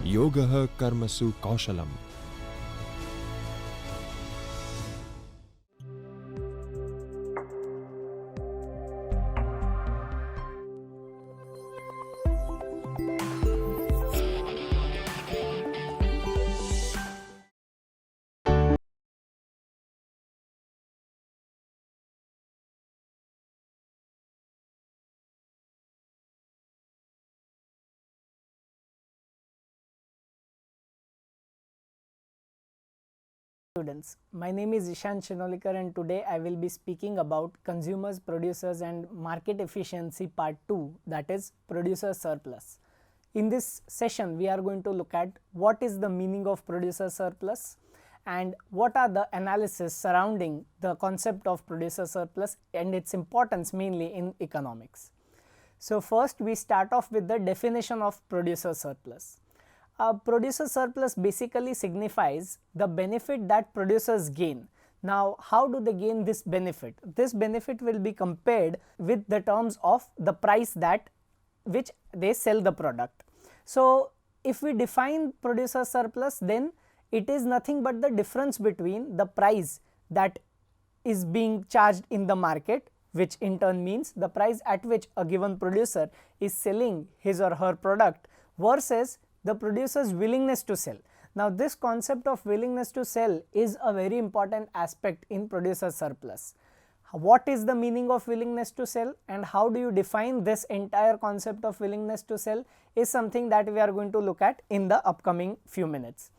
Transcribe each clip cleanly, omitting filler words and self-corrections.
Yogaha Karmasu Kaushalam. Students, my name is Ishan Shinolikar and today I will be speaking about consumers, producers and market efficiency part 2, that is producer surplus. In this session we are going to look at what is the meaning of producer surplus and what are the analysis surrounding the concept of producer surplus and its importance mainly in economics. So first we start off with the definition of producer surplus. Producer surplus basically signifies the benefit that producers gain. Now, how do they gain this benefit? This benefit will be compared with the terms of the price that which they sell the product. So, if we define producer surplus, then it is nothing but the difference between the price that is being charged in the market, which in turn means the price at which a given producer is selling his or her product versus the producer's willingness to sell. Now, this concept of willingness to sell is a very important aspect in producer surplus. What is the meaning of willingness to sell and how do you define this entire concept of willingness to sell is something that we are going to look at in the upcoming few minutes.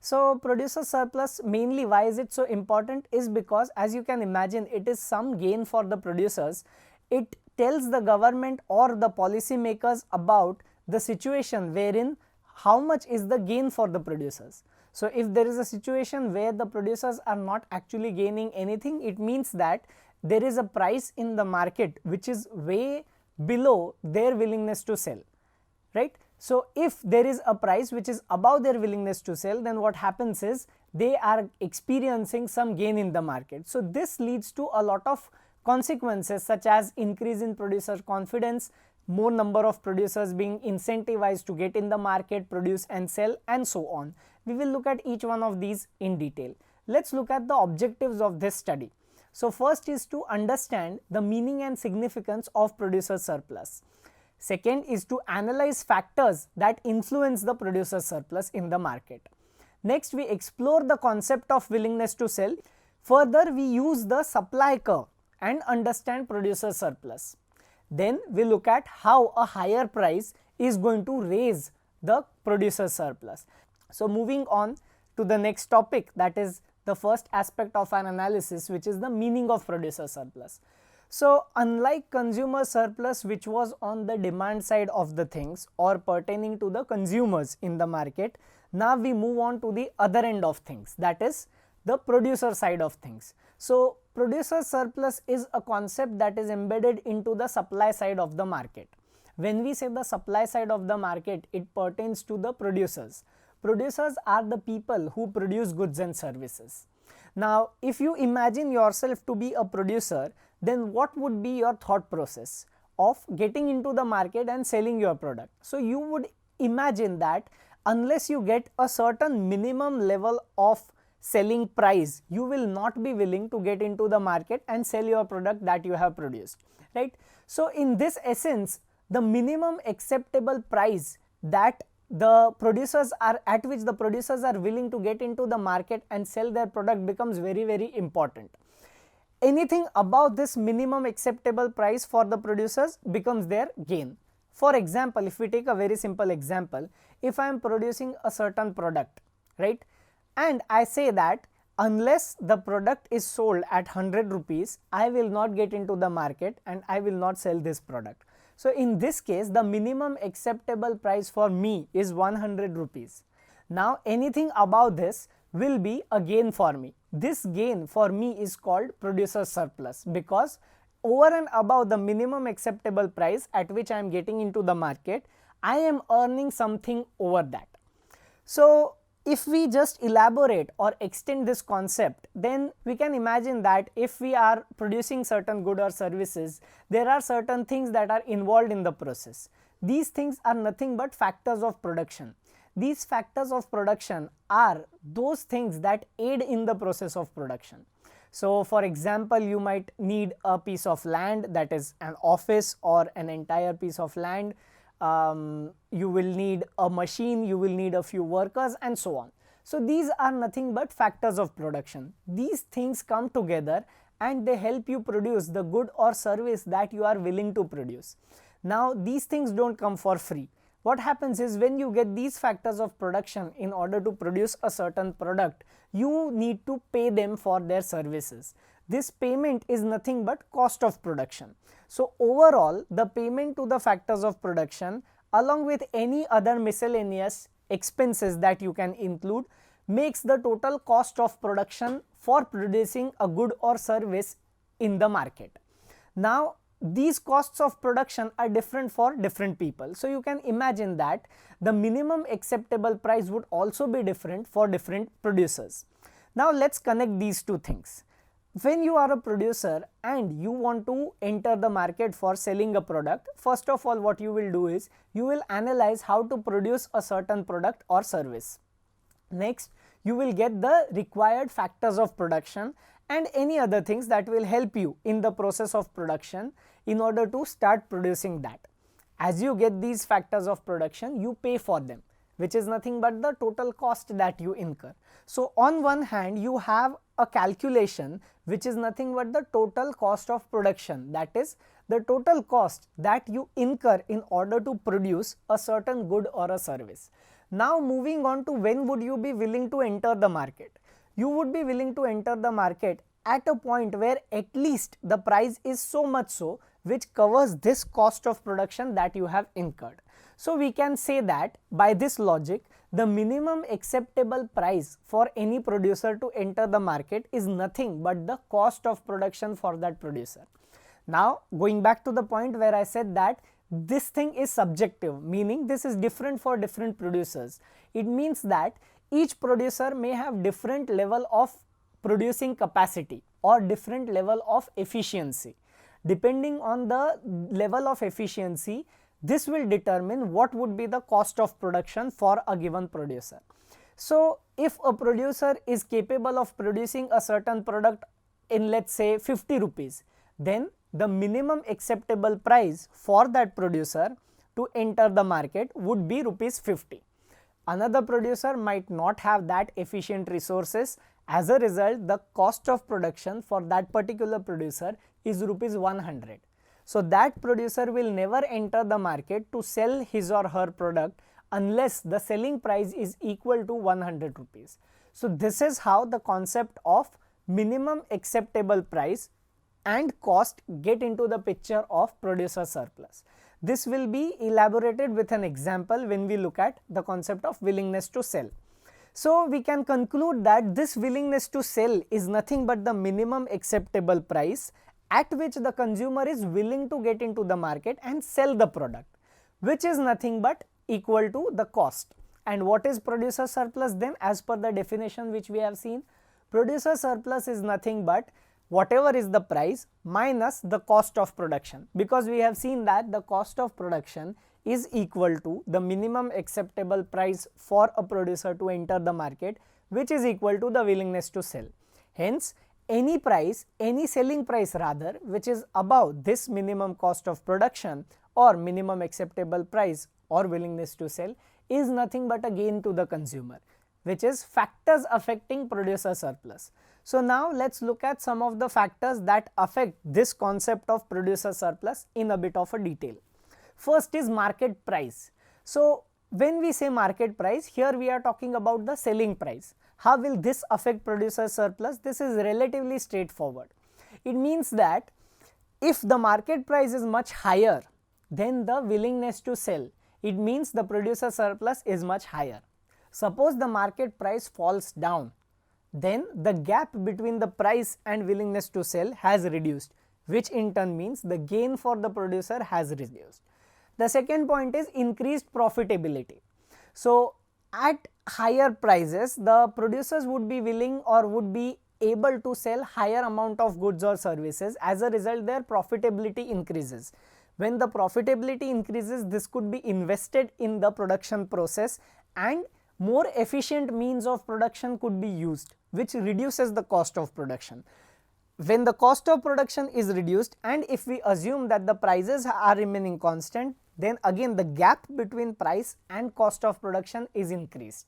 So, producer surplus, mainly why is it so important is because, as you can imagine, it is some gain for the producers. It tells the government or the policy makers about the situation wherein how much is the gain for the producers. So, if there is a situation where the producers are not actually gaining anything, it means that there is a price in the market which is way below their willingness to sell, right. So, if there is a price which is above their willingness to sell, then what happens is they are experiencing some gain in the market. So, this leads to a lot of consequences such as increase in producer confidence, more number of producers being incentivized to get in the market, produce and sell and so on. We will look at each one of these in detail. Let us look at the objectives of this study. So, first is to understand the meaning and significance of producer surplus. Second is to analyze factors that influence the producer surplus in the market. Next, we explore the concept of willingness to sell. Further, we use the supply curve and understand producer surplus. Then we look at how a higher price is going to raise the producer surplus. So, moving on to the next topic, that is the first aspect of an analysis, which is the meaning of producer surplus. So, unlike consumer surplus, which was on the demand side of the things or pertaining to the consumers in the market, now we move on to the other end of things, that is the producer side of things. So, producer surplus is a concept that is embedded into the supply side of the market. When we say the supply side of the market, it pertains to the producers. Producers are the people who produce goods and services. Now, if you imagine yourself to be a producer, then what would be your thought process of getting into the market and selling your product? So, you would imagine that unless you get a certain minimum level of selling price, you will not be willing to get into the market and sell your product that you have produced, right. So, in this essence, the minimum acceptable price that the producers are at which the producers are willing to get into the market and sell their product becomes very, very important. Anything above this minimum acceptable price for the producers becomes their gain. For example, if we take a very simple example, if I am producing a certain product, right, and I say that unless the product is sold at 100 rupees, I will not get into the market and I will not sell this product. So, in this case, the minimum acceptable price for me is 100 rupees. Now, anything above this will be a gain for me. This gain for me is called producer surplus, because over and above the minimum acceptable price at which I am getting into the market, I am earning something over that. So, if we just elaborate or extend this concept, then we can imagine that if we are producing certain good or services, there are certain things that are involved in the process. These things are nothing but factors of production. these factors of production are those things that aid in the process of production. So for example, you might need a piece of land, that is an office or an entire piece of land. You will need a machine, you will need a few workers and so on. So these are nothing but factors of production. These things come together and they help you produce the good or service that you are willing to produce. Now these things don't come for free. What happens is, when you get these factors of production in order to produce a certain product, you need to pay them for their services. This payment is nothing but cost of production. So overall, the payment to the factors of production along with any other miscellaneous expenses that you can include makes the total cost of production for producing a good or service in the market. Now these costs of production are different for different people. So you can imagine that the minimum acceptable price would also be different for different producers. Now let's connect these two things. When you are a producer and you want to enter the market for selling a product, first of all what you will do is, you will analyze how to produce a certain product or service. Next, you will get the required factors of production and any other things that will help you in the process of production in order to start producing that. As you get these factors of production, you pay for them, which is nothing but the total cost that you incur. So on one hand, you have a calculation which is nothing but the total cost of production, that is the total cost that you incur in order to produce a certain good or a service. Now moving on to when would you be willing to enter the market. You would be willing to enter the market at a point where at least the price is so much so which covers this cost of production that you have incurred. So we can say that by this logic, the minimum acceptable price for any producer to enter the market is nothing but the cost of production for that producer. Now going back to the point where I said that this thing is subjective, meaning this is different for different producers. It means that each producer may have different level of producing capacity or different level of efficiency. Depending on the level of efficiency, this will determine what would be the cost of production for a given producer. So if a producer is capable of producing a certain product in, let's say, 50 rupees, then the minimum acceptable price for that producer to enter the market would be rupees 50. Another producer might not have that efficient resources. As a result, the cost of production for that particular producer is rupees 100. So that producer will never enter the market to sell his or her product unless the selling price is equal to 100 rupees. So this is how the concept of minimum acceptable price and cost get into the picture of producer surplus. This will be elaborated with an example when we look at the concept of willingness to sell. So we can conclude that this willingness to sell is nothing but the minimum acceptable price at which the consumer is willing to get into the market and sell the product, which is nothing but equal to the cost. And what is producer surplus then, as per the definition which we have seen? Producer surplus is nothing but whatever is the price minus the cost of production, because we have seen that the cost of production is equal to the minimum acceptable price for a producer to enter the market, which is equal to the willingness to sell. Hence, any price, any selling price rather, which is above this minimum cost of production or minimum acceptable price or willingness to sell, is nothing but a gain to the consumer, which is factors affecting producer surplus. So now let's look at some of the factors that affect this concept of producer surplus in a bit of a detail. First is market price. So when we say market price, here we are talking about the selling price. How will this affect producer surplus? This is relatively straightforward. It means that if the market price is much higher than the willingness to sell, it means the producer surplus is much higher. Suppose the market price falls down, then the gap between the price and willingness to sell has reduced, which in turn means the gain for the producer has reduced. The second point is increased profitability. So at higher prices, the producers would be willing or would be able to sell higher amount of goods or services. As a result, their profitability increases. When the profitability increases, this could be invested in the production process and more efficient means of production could be used, which reduces the cost of production. When the cost of production is reduced and if we assume that the prices are remaining constant, then again the gap between price and cost of production is increased.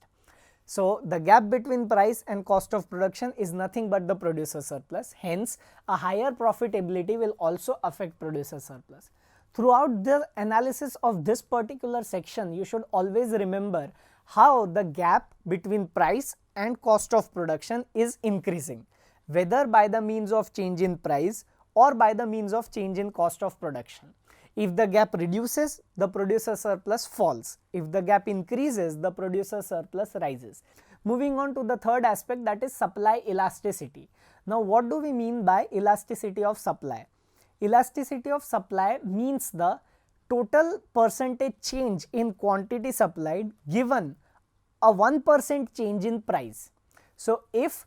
So, the gap between price and cost of production is nothing but the producer surplus. Hence, a higher profitability will also affect producer surplus. Throughout the analysis of this particular section, you should always remember how the gap between price and cost of production is increasing, whether by the means of change in price or by the means of change in cost of production. If the gap reduces, the producer surplus falls. If the gap increases, the producer surplus rises. Moving on to the third aspect, that is supply elasticity. Now, what do we mean by elasticity of supply? Elasticity of supply means the total percentage change in quantity supplied given a 1% change in price. So, if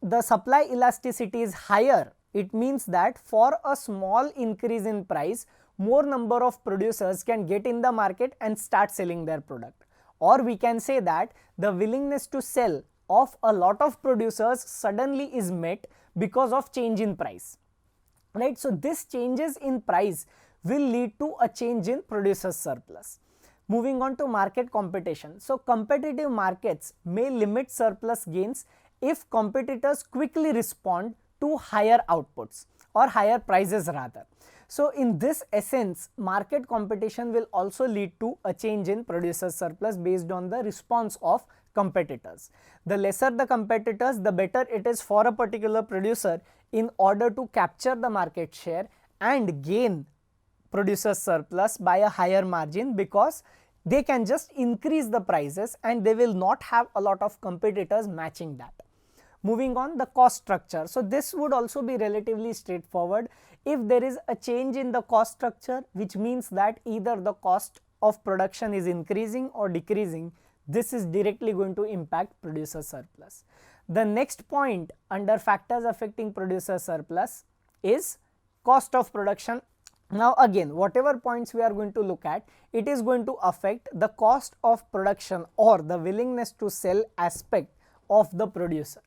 the supply elasticity is higher, it means that for a small increase in price, more number of producers can get in the market and start selling their product. Or we can say that the willingness to sell of a lot of producers suddenly is met because of change in price. Right? So, this changes in price will lead to a change in producer surplus. Moving on to market competition. So, competitive markets may limit surplus gains if competitors quickly respond to higher outputs or higher prices rather. So, in this essence, market competition will also lead to a change in producer surplus based on the response of competitors. The lesser the competitors, the better it is for a particular producer in order to capture the market share and gain producer surplus by a higher margin, because they can just increase the prices and they will not have a lot of competitors matching that. Moving on, the cost structure. So, this would also be relatively straightforward. If there is a change in the cost structure, which means that either the cost of production is increasing or decreasing, this is directly going to impact producer surplus. The next point under factors affecting producer surplus is cost of production. Now, again, whatever points we are going to look at, it is going to affect the cost of production or the willingness to sell aspect of the producer.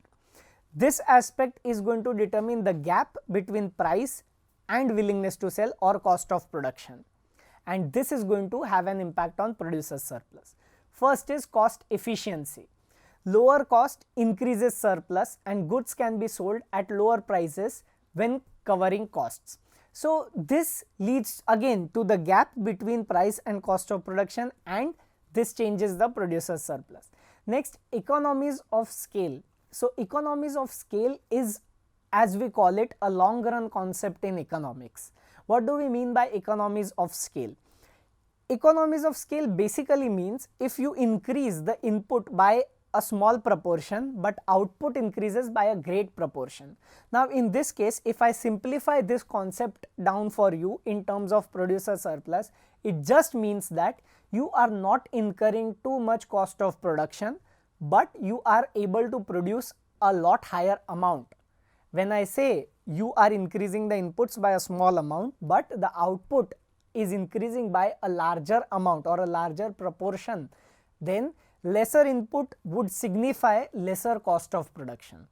This aspect is going to determine the gap between price and willingness to sell or cost of production, and this is going to have an impact on producer surplus. First is cost efficiency. Lower cost increases surplus and goods can be sold at lower prices when covering costs. So, this leads again to the gap between price and cost of production, and this changes the producer surplus. Next, economies of scale. So, economies of scale is, as we call it, a long run concept in economics. What do we mean by economies of scale? Economies of scale basically means if you increase the input by a small proportion but output increases by a great proportion. Now, in this case, if I simplify this concept down for you in terms of producer surplus, it just means that you are not incurring too much cost of production, but you are able to produce a lot higher amount. When I say you are increasing the inputs by a small amount, but the output is increasing by a larger amount or a larger proportion, then lesser input would signify lesser cost of production.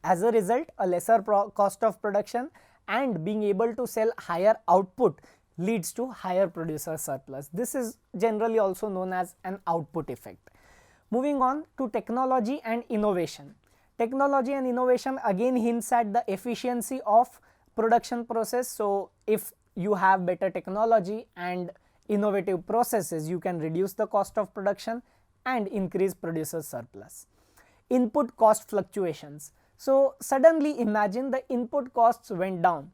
As a result, a lesser cost of production and being able to sell higher output leads to higher producer surplus. This is generally also known as an output effect. Moving on to technology and innovation. Technology and innovation again hints at the efficiency of production process. So, if you have better technology and innovative processes, you can reduce the cost of production and increase producer surplus. Input cost fluctuations. So, suddenly imagine the input costs went down.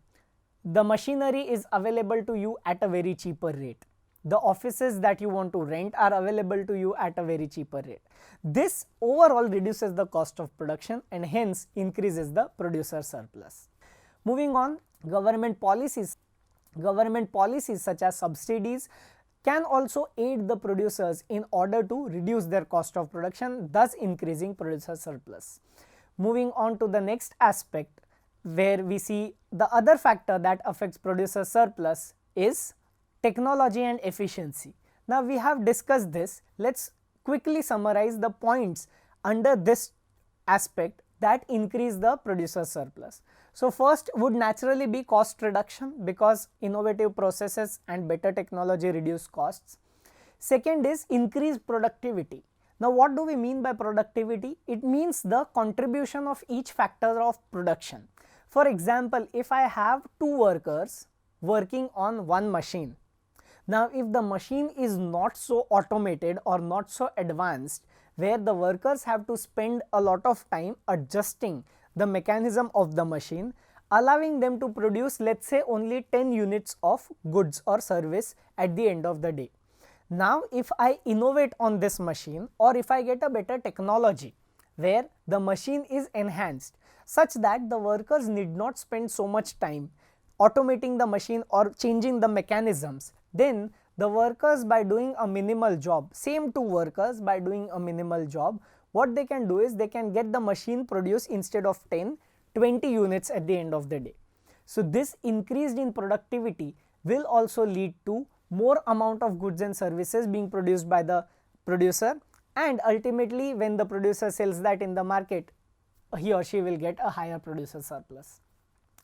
The machinery is available to you at a very cheaper rate. The offices that you want to rent are available to you at a very cheaper rate. This overall reduces the cost of production and hence increases the producer surplus. Moving on, government policies. Government policies such as subsidies can also aid the producers in order to reduce their cost of production, thus increasing producer surplus. Moving on to the next aspect, where we see the other factor that affects producer surplus is technology and efficiency. Now, we have discussed this. Let's quickly summarize the points under this aspect that increase the producer surplus. So first would naturally be cost reduction, because innovative processes and better technology reduce costs. Second is increased productivity. Now what do we mean by productivity? It means the contribution of each factor of production. For example, if I have 2 workers working on one machine, now if the machine is not so automated or not so advanced, where the workers have to spend a lot of time adjusting the mechanism of the machine, allowing them to produce, let's say, only 10 units of goods or service at the end of the day. Now if I innovate on this machine, or if I get a better technology where the machine is enhanced such that the workers need not spend so much time automating the machine or changing the mechanisms, then the workers, by doing a minimal job, same 2 workers by doing a minimal job, what they can do is they can get the machine produce, instead of 10, 20 units at the end of the day. So this increased in productivity will also lead to more amount of goods and services being produced by the producer, and ultimately when the producer sells that in the market, he or she will get a higher producer surplus.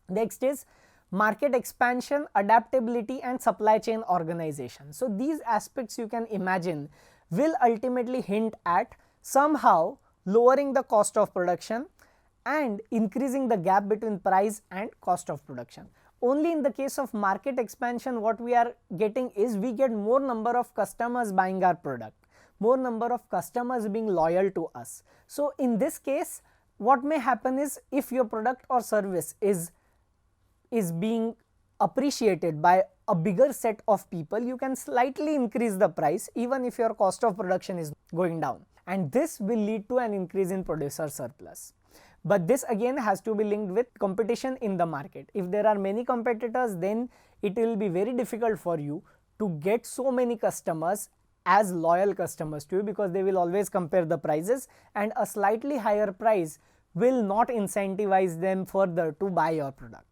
Next is market expansion, adaptability and supply chain organization. So these aspects, you can imagine, will ultimately hint at somehow lowering the cost of production and increasing the gap between price and cost of production. Only in the case of market expansion, what we are getting is we get more number of customers buying our product, more number of customers being loyal to us. So in this case, what may happen is, if your product or service is being appreciated by a bigger set of people, you can slightly increase the price even if your cost of production is going down, and this will lead to an increase in producer surplus. But this again has to be linked with competition in the market. If there are many competitors, then it will be very difficult for you to get so many customers as loyal customers to you, because they will always compare the prices, and a slightly higher price will not incentivize them further to buy your product.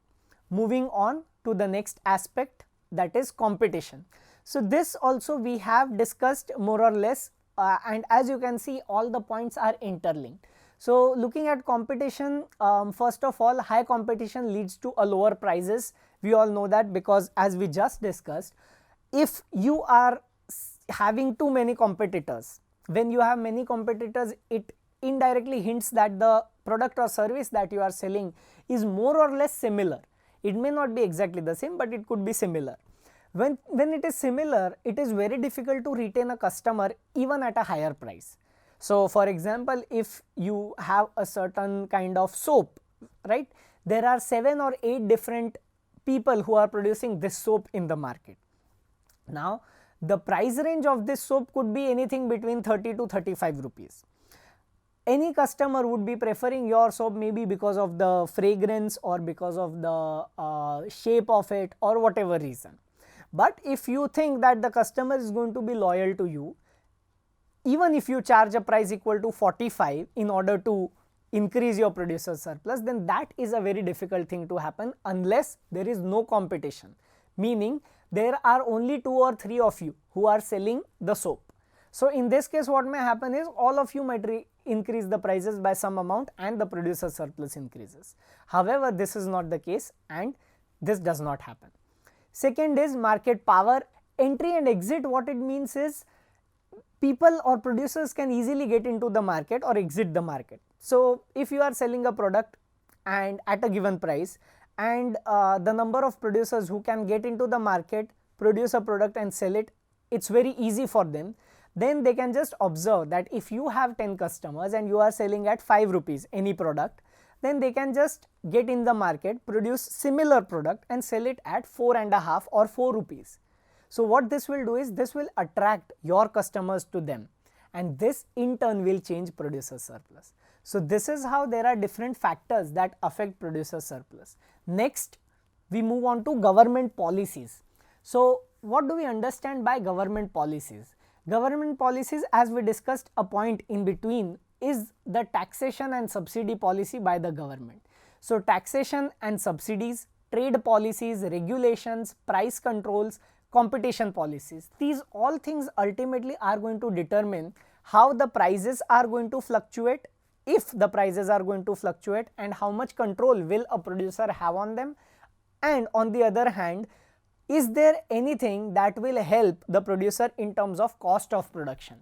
Moving on to the next aspect, that is competition. So this also we have discussed more or less, and as you can see, all the points are interlinked. So looking at competition, first of all, high competition leads to a lower prices. We all know that, because as we just discussed, if you are having too many competitors, when you have many competitors, it indirectly hints that the product or service that you are selling is more or less similar. It may not be exactly the same, but it could be similar. When it is similar, it is very difficult to retain a customer even at a higher price. So for example, if you have a certain kind of soap, right, there are 7 or 8 different people who are producing this soap in the market. Now the price range of this soap could be anything between 30 to 35 rupees. Any customer would be preferring your soap maybe because of the fragrance or because of the shape of it or whatever reason. But if you think that the customer is going to be loyal to you, even if you charge a price equal to 45 in order to increase your producer surplus, then that is a very difficult thing to happen unless there is no competition, meaning there are only 2 or 3 of you who are selling the soap. So in this case, what may happen is all of you might increase the prices by some amount and the producer surplus increases. However, this is not the case and this does not happen. Second is market power. Entry and exit, what it means is people or producers can easily get into the market or exit the market. So if you are selling a product and at a given price, and the number of producers who can get into the market, produce a product and sell it, it's very easy for them. Then they can just observe that if you have 10 customers and you are selling at 5 rupees any product, then they can just get in the market, produce similar product and sell it at 4.5 or 4 rupees. So what this will do is, this will attract your customers to them, and this in turn will change producer surplus. So this is how there are different factors that affect producer surplus. Next, we move on to government policies. So what do we understand by government policies? Government policies, as we discussed a point in between, is the taxation and subsidy policy by the government. So taxation and subsidies, trade policies, regulations, price controls, competition policies, these all things ultimately are going to determine how the prices are going to fluctuate, if the prices are going to fluctuate, and how much control will a producer have on them, and on the other hand, is there anything that will help the producer in terms of cost of production.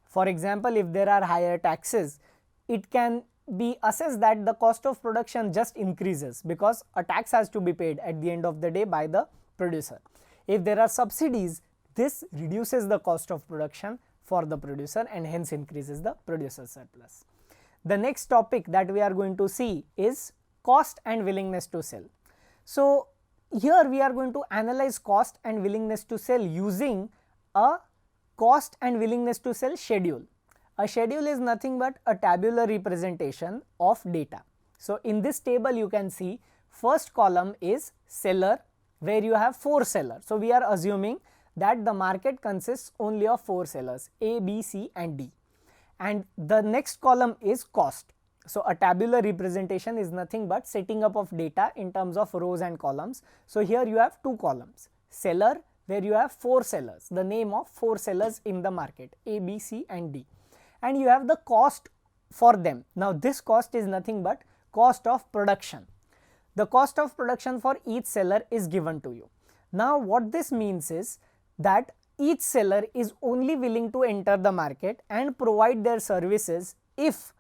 For example, if there are higher taxes, it can be assessed that the cost of production just increases because a tax has to be paid at the end of the day by the producer. If there are subsidies, this reduces the cost of production for the producer and hence increases the producer surplus. The next topic that we are going to see is cost and willingness to sell. So, here we are going to analyze cost and willingness to sell using a cost and willingness to sell schedule. A schedule is nothing but a tabular representation of data. So, in this table you can see first column is seller, where you have 4 sellers. So, we are assuming that the market consists only of 4 sellers A, B, C and D, and the next column is cost. So, a tabular representation is nothing but setting up of data in terms of rows and columns. So, here you have 2 columns, seller, where you have 4 sellers, the name of 4 sellers in the market A, B, C and D, and you have the cost for them. Now, this cost is nothing but cost of production. The cost of production for each seller is given to you. Now, what this means is that each seller is only willing to enter the market and provide their services if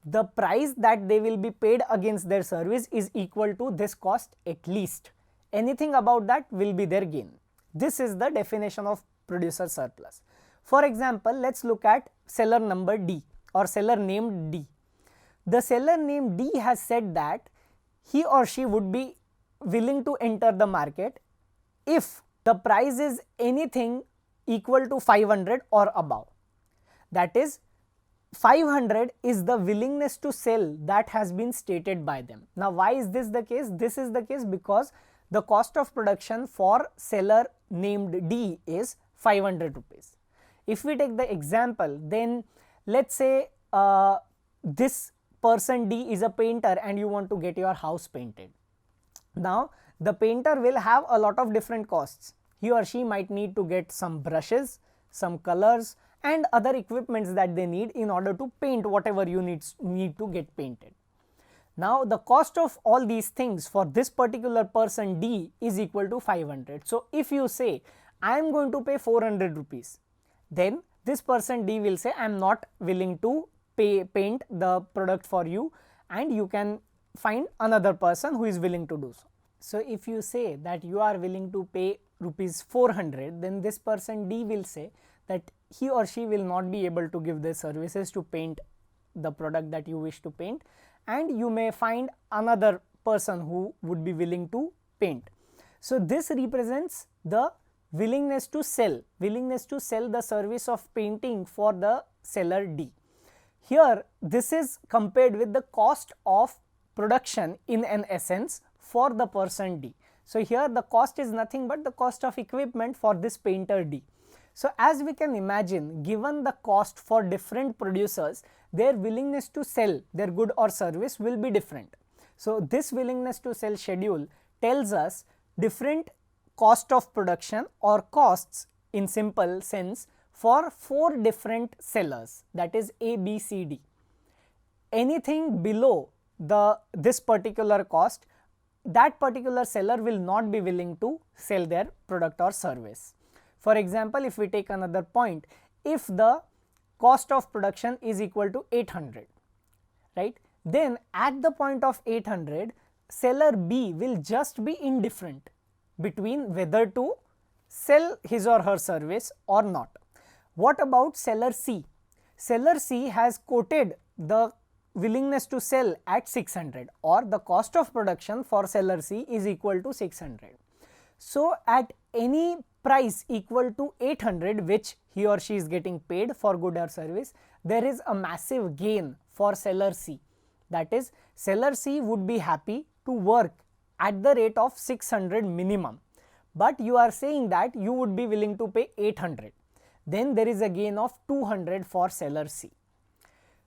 the price that they will be paid against their service is equal to this cost at least. Anything about that will be their gain. This is the definition of producer surplus. For example, let us look at seller number D or seller named D. The seller named D has said that he or she would be willing to enter the market if the price is anything equal to 500 or above. That is, 500 is the willingness to sell that has been stated by them. Now, why is this the case? This is the case because the cost of production for seller named D is 500 rupees. If we take the example, then let us say this person D is a painter and you want to get your house painted. Now, the painter will have a lot of different costs. He or she might need to get some brushes, some colors and other equipments that they need in order to paint whatever you need to get painted. Now, the cost of all these things for this particular person D is equal to 500. So, if you say I am going to pay 400 rupees, then this person D will say I am not willing to paint the product for you and you can find another person who is willing to do so. So, if you say that you are willing to pay rupees 400, then this person D will say that he or she will not be able to give their services to paint the product that you wish to paint, and you may find another person who would be willing to paint. So, this represents the willingness to sell the service of painting for the seller D. Here, this is compared with the cost of production in an essence for the person D. So, here the cost is nothing but the cost of equipment for this painter D. So, as we can imagine, given the cost for different producers, their willingness to sell their good or service will be different. So, this willingness to sell schedule tells us different cost of production or costs in simple sense for 4 different sellers, that is A, B, C, D. Anything below this particular cost, that particular seller will not be willing to sell their product or service. For example, if we take another point, if the cost of production is equal to 800, right, then at the point of 800, seller B will just be indifferent between whether to sell his or her service or not. What about seller C? Seller C has quoted the willingness to sell at 600, or the cost of production for seller C is equal to 600. So, at any price equal to 800 which he or she is getting paid for good or service, there is a massive gain for seller C. That is, seller C would be happy to work at the rate of 600 minimum, but you are saying that you would be willing to pay 800. Then there is a gain of 200 for seller C.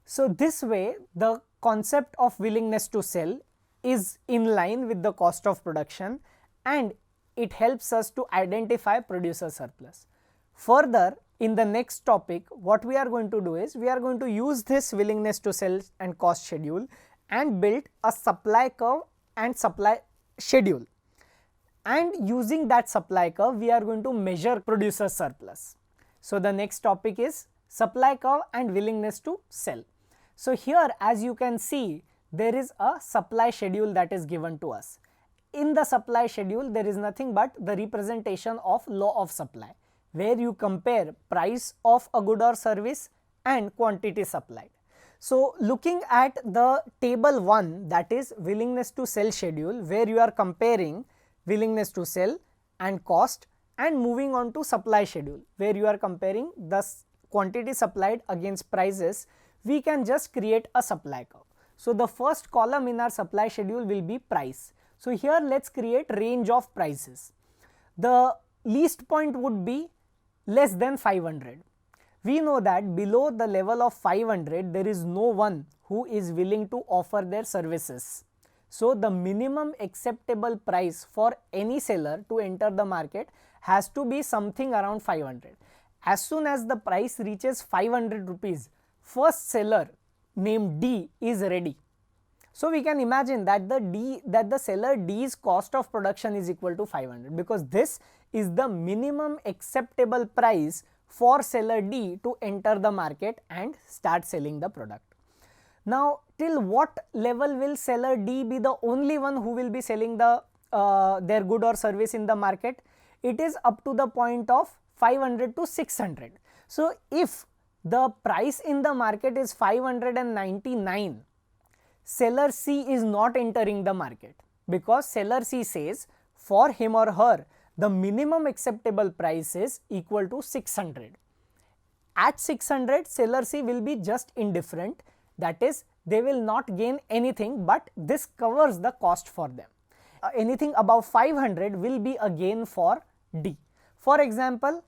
So, this way the concept of willingness to sell is in line with the cost of production and it helps us to identify producer surplus. Further, in the next topic, what we are going to do is, we are going to use this willingness to sell and cost schedule and build a supply curve and supply schedule. And using that supply curve, we are going to measure producer surplus. So the next topic is supply curve and willingness to sell. So here, as you can see, there is a supply schedule that is given to us. In the supply schedule, there is nothing but the representation of law of supply, where you compare price of a good or service and quantity supplied. So looking at the table 1, that is willingness to sell schedule, where you are comparing willingness to sell and cost, and moving on to supply schedule, where you are comparing the quantity supplied against prices, we can just create a supply curve. So the first column in our supply schedule will be price. So here let's create range of prices. The least point would be less than 500. We know that below the level of 500 there is no one who is willing to offer their services. So the minimum acceptable price for any seller to enter the market has to be something around 500. As soon as the price reaches 500 rupees, first seller named D is ready. So we can imagine that the seller D's cost of production is equal to 500, because this is the minimum acceptable price for seller D to enter the market and start selling the product. Now, till what level will seller D be the only one who will be selling their good or service in the market? It is up to the point of 500 to 600. So if the price in the market is 599, seller C is not entering the market, because seller C says for him or her the minimum acceptable price is equal to 600. At 600, seller C will be just indifferent, that is, they will not gain anything, but this covers the cost for them. Anything above 500 will be a gain for D. For example,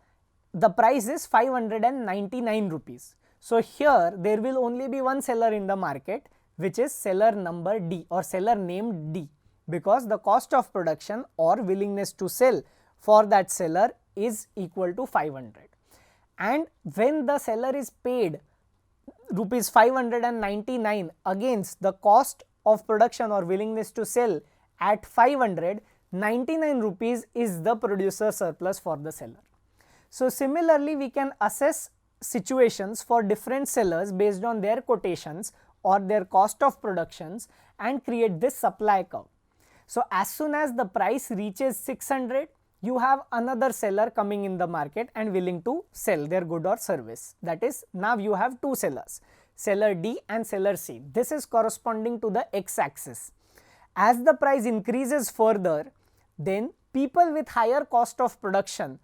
the price is 599 rupees. So here there will only be one seller in the market, which is seller number D or seller named D, because the cost of production or willingness to sell for that seller is equal to 500. And when the seller is paid rupees 599 against the cost of production or willingness to sell at 500, 99 rupees is the producer surplus for the seller. So similarly, we can assess situations for different sellers based on their quotations or their cost of productions and create this supply curve. So as soon as the price reaches 600, you have another seller coming in the market and willing to sell their good or service. That is, now you have two sellers, seller D and seller C. This is corresponding to the x-axis. As the price increases further, then people with higher cost of production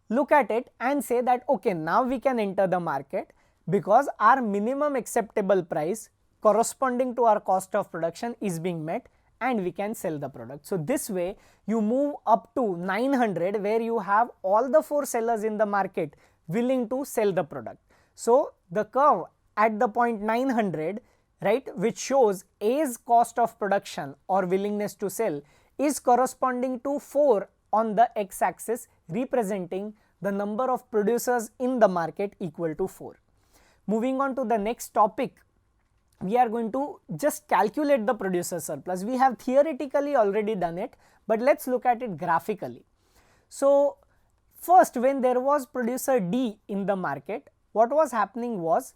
look at it and say that, okay, now we can enter the market because our minimum acceptable price corresponding to our cost of production is being met and we can sell the product. So this way you move up to 900, where you have all the four sellers in the market willing to sell the product. So the curve at the point 900, right, which shows A's cost of production or willingness to sell is corresponding to 4 on the x-axis, representing the number of producers in the market equal to 4. Moving on to the next topic, we are going to just calculate the producer surplus. We have theoretically already done it, but let's look at it graphically. So first, when there was producer D in the market, what was happening was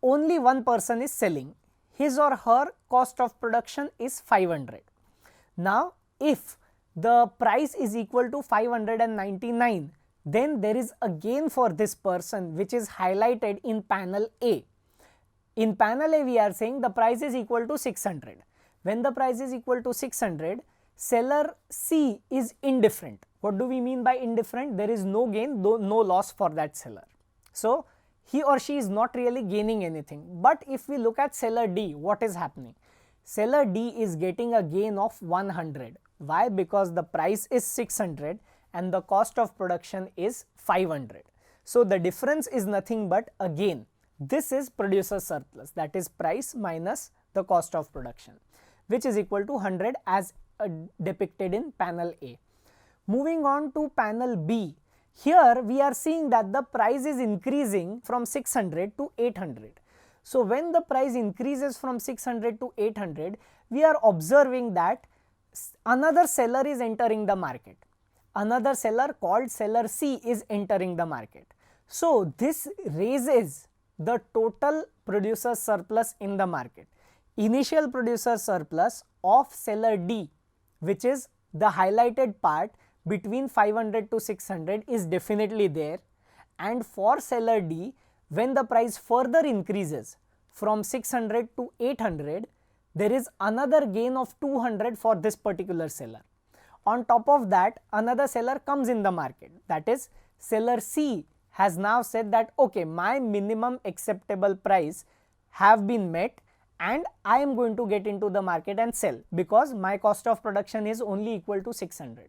only one person is selling. His or her cost of production is 500. Now if the price is equal to 599, then there is a gain for this person which is highlighted in panel A. In panel A, we are saying the price is equal to 600. When the price is equal to 600, seller C is indifferent. What do we mean by indifferent? There is no gain, no loss for that seller. So he or she is not really gaining anything. But if we look at seller D, what is happening? Seller D is getting a gain of 100. Why? Because the price is 600 and the cost of production is 500. So the difference is nothing but a gain. This is producer surplus, that is price minus the cost of production, which is equal to 100 as depicted in panel A. Moving on to panel B, Here we are seeing that the price is increasing from 600 to 800. So when the price increases from 600 to 800, we are observing that another seller is entering the market. Another seller called seller C is entering the market. So this raises the total producer surplus in the market. Initial producer surplus of seller D, which is the highlighted part between 500 to 600, is definitely there, and for seller D, when the price further increases from 600 to 800, there is another gain of 200 for this particular seller. On top of that, another seller comes in the market, that is seller C has now said that okay, my minimum acceptable price have been met and I am going to get into the market and sell because my cost of production is only equal to 600.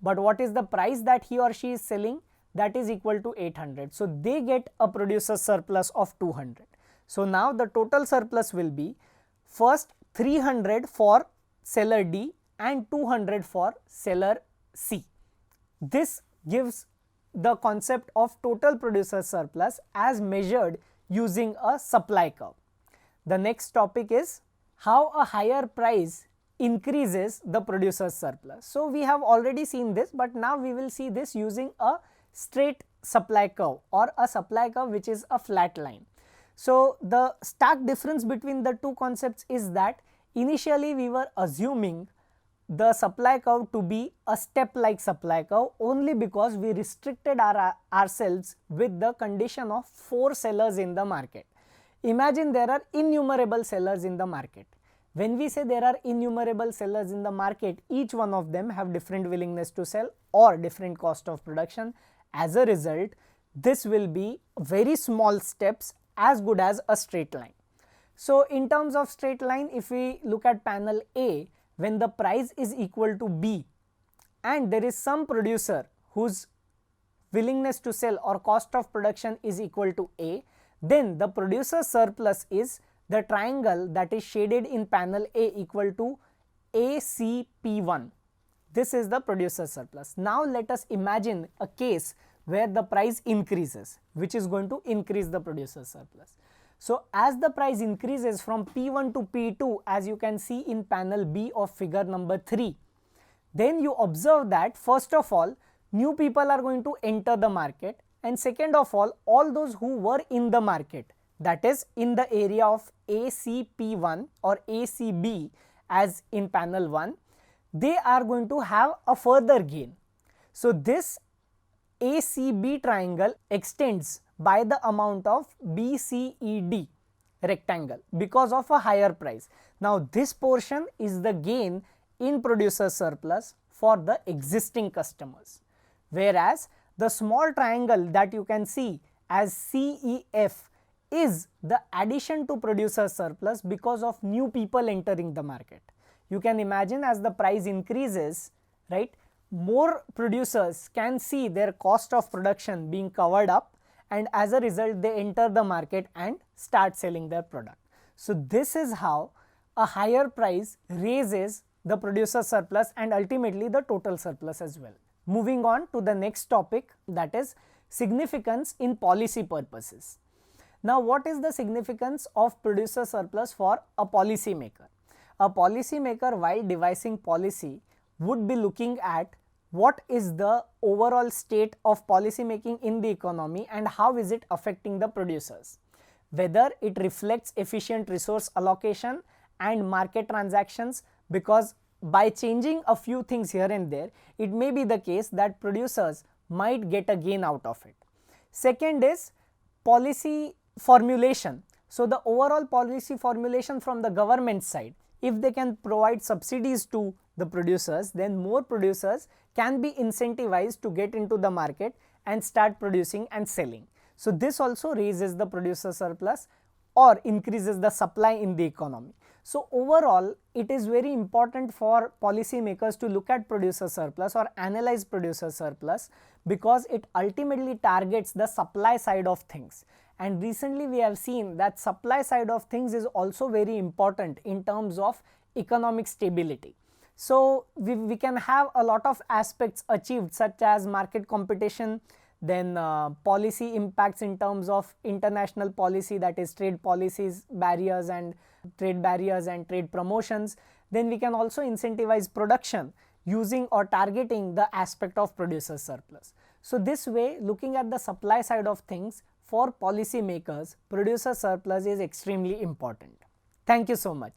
But what is the price that he or she is selling? That is equal to 800. So they get a producer surplus of 200. So now the total surplus will be first 300 for seller D and 200 for seller C. This gives the concept of total producer surplus as measured using a supply curve. The next topic is how a higher price increases the producer's surplus. So we have already seen this, but now we will see this using a straight supply curve or a supply curve which is a flat line. So the stark difference between the two concepts is that initially we were assuming the supply curve to be a step-like supply curve only because we restricted ourselves with the condition of 4 sellers in the market. Imagine there are innumerable sellers in the market. When we say there are innumerable sellers in the market, each one of them have different willingness to sell or different cost of production. As a result, this will be very small steps as good as a straight line. So in terms of straight line, if we look at panel A, when the price is equal to B and there is some producer whose willingness to sell or cost of production is equal to A, then the producer surplus is the triangle that is shaded in panel A equal to ACP1. This is the producer surplus. Now let us imagine a case where the price increases, which is going to increase the producer surplus. So as the price increases from P1 to P2, as you can see in panel B of figure number 3, then you observe that first of all, new people are going to enter the market, and second of all those who were in the market, that is in the area of ACP1 or ACB as in panel 1, they are going to have a further gain. So this ACB triangle extends by the amount of BCED rectangle because of a higher price. Now this portion is the gain in producer surplus for the existing customers, whereas the small triangle that you can see as CEF is the addition to producer surplus because of new people entering the market. You can imagine as the price increases, right, more producers can see their cost of production being covered up, and as a result they enter the market and start selling their product. So this is how a higher price raises the producer surplus and ultimately the total surplus as well. Moving on to the next topic, that is significance in policy purposes. Now what is the significance of producer surplus for a policy maker? A policy maker while devising policy would be looking at what is the overall state of policy making in the economy and how is it affecting the producers, whether it reflects efficient resource allocation and market transactions, because by changing a few things here and there, it may be the case that producers might get a gain out of it. Second is policy formulation. So the overall policy formulation from the government side, if they can provide subsidies to the producers, then more producers can be incentivized to get into the market and start producing and selling. So this also raises the producer surplus or increases the supply in the economy. So overall, it is very important for policymakers to look at producer surplus or analyze producer surplus because it ultimately targets the supply side of things. And recently we have seen that supply side of things is also very important in terms of economic stability. So we can have a lot of aspects achieved, such as market competition, then policy impacts in terms of international policy, that is trade policies, barriers and trade promotions. Then we can also incentivize production using or targeting the aspect of producer surplus. So this way, looking at the supply side of things, for policy makers, producer surplus is extremely important. Thank you so much.